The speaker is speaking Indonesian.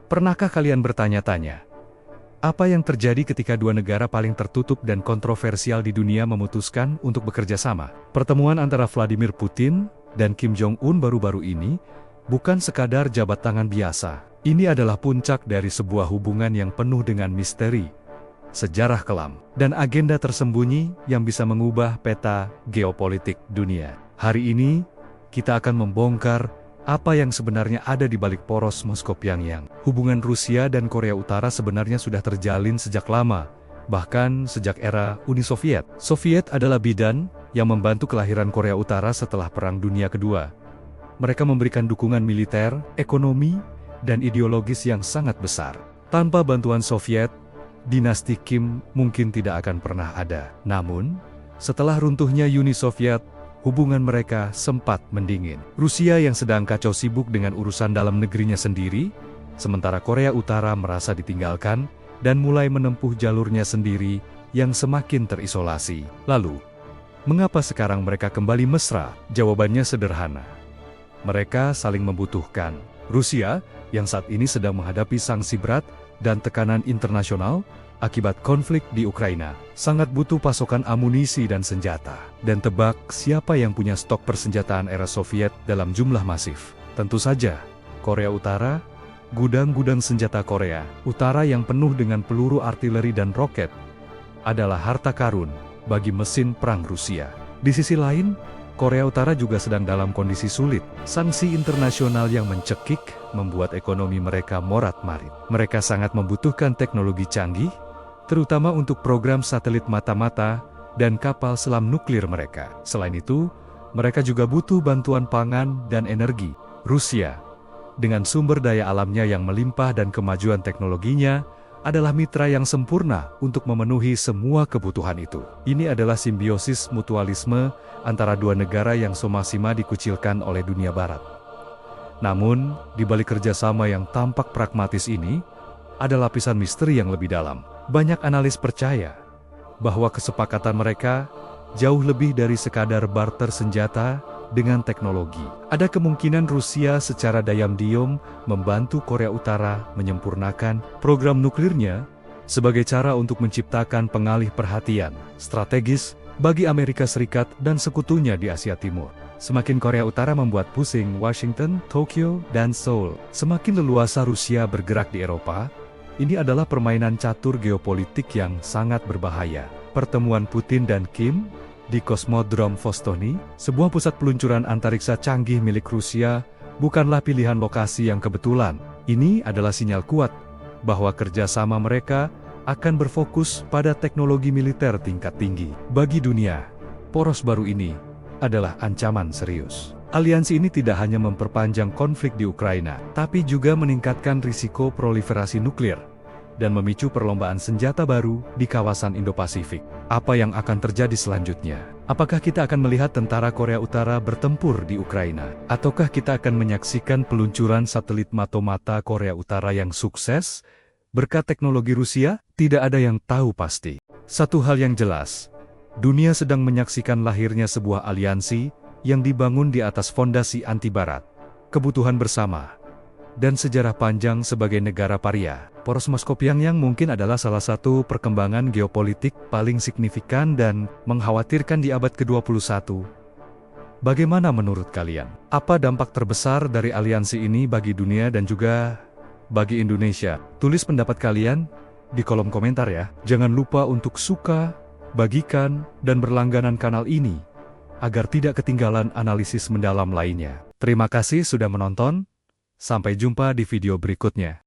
Pernahkah kalian bertanya-tanya, apa yang terjadi ketika dua negara paling tertutup dan kontroversial di dunia memutuskan untuk bekerja sama? Pertemuan antara Vladimir Putin dan Kim Jong-un baru-baru ini bukan sekadar jabat tangan biasa. Ini adalah puncak dari sebuah hubungan yang penuh dengan misteri, sejarah kelam, dan agenda tersembunyi yang bisa mengubah peta geopolitik dunia. Hari ini, kita akan membongkar apa yang sebenarnya ada di balik poros Moskow-Pyongyang. Hubungan Rusia dan Korea Utara sebenarnya sudah terjalin sejak lama, bahkan sejak era Uni Soviet. Soviet adalah bidan yang membantu kelahiran Korea Utara setelah Perang Dunia Kedua. Mereka memberikan dukungan militer, ekonomi, dan ideologis yang sangat besar. Tanpa bantuan Soviet, dinasti Kim mungkin tidak akan pernah ada. Namun, setelah runtuhnya Uni Soviet, hubungan mereka sempat mendingin. Rusia yang sedang kacau sibuk dengan urusan dalam negerinya sendiri, sementara Korea Utara merasa ditinggalkan dan mulai menempuh jalurnya sendiri yang semakin terisolasi. Lalu, mengapa sekarang mereka kembali mesra? Jawabannya sederhana. Mereka saling membutuhkan. Rusia, yang saat ini sedang menghadapi sanksi berat dan tekanan internasional akibat konflik di Ukraina, sangat butuh pasokan amunisi dan senjata. Dan tebak siapa yang punya stok persenjataan era Soviet dalam jumlah masif? Tentu saja, Korea Utara. Gudang-gudang senjata Korea Utara yang penuh dengan peluru artileri dan roket adalah harta karun bagi mesin perang Rusia. Di sisi lain, Korea Utara juga sedang dalam kondisi sulit. Sanksi internasional yang mencekik membuat ekonomi mereka morat-marit. Mereka sangat membutuhkan teknologi canggih, terutama untuk program satelit mata-mata dan kapal selam nuklir mereka. Selain itu, mereka juga butuh bantuan pangan dan energi. Rusia, dengan sumber daya alamnya yang melimpah dan kemajuan teknologinya, adalah mitra yang sempurna untuk memenuhi semua kebutuhan itu. Ini adalah simbiosis mutualisme antara dua negara yang sama-sama dikucilkan oleh dunia barat. Namun, di balik kerjasama yang tampak pragmatis ini, ada lapisan misteri yang lebih dalam. Banyak analis percaya bahwa kesepakatan mereka jauh lebih dari sekadar barter senjata dengan teknologi. Ada kemungkinan Rusia secara diam-diam membantu Korea Utara menyempurnakan program nuklirnya sebagai cara untuk menciptakan pengalih perhatian strategis bagi Amerika Serikat dan sekutunya di Asia Timur. Semakin Korea Utara membuat pusing Washington, Tokyo, dan Seoul, semakin leluasa Rusia bergerak di Eropa. Ini adalah permainan catur geopolitik yang sangat berbahaya. Pertemuan Putin dan Kim di Kosmodrom Vostokny, sebuah pusat peluncuran antariksa canggih milik Rusia, bukanlah pilihan lokasi yang kebetulan. Ini adalah sinyal kuat bahwa kerjasama mereka akan berfokus pada teknologi militer tingkat tinggi. Bagi dunia, poros baru ini adalah ancaman serius. Aliansi ini tidak hanya memperpanjang konflik di Ukraina, tapi juga meningkatkan risiko proliferasi nuklir dan memicu perlombaan senjata baru di kawasan Indo-Pasifik. Apa yang akan terjadi selanjutnya? Apakah kita akan melihat tentara Korea Utara bertempur di Ukraina? Ataukah kita akan menyaksikan peluncuran satelit mata-mata Korea Utara yang sukses? Berkat teknologi Rusia, tidak ada yang tahu pasti. Satu hal yang jelas, dunia sedang menyaksikan lahirnya sebuah aliansi yang dibangun di atas fondasi anti-barat, kebutuhan bersama, dan sejarah panjang sebagai negara paria. Poros Moskow-Pyongyang mungkin adalah salah satu perkembangan geopolitik paling signifikan dan mengkhawatirkan di abad ke-21. Bagaimana menurut kalian? Apa dampak terbesar dari aliansi ini bagi dunia dan juga bagi Indonesia? Tulis pendapat kalian di kolom komentar ya. Jangan lupa untuk suka, bagikan, dan berlangganan kanal ini agar tidak ketinggalan analisis mendalam lainnya. Terima kasih sudah menonton. Sampai jumpa di video berikutnya.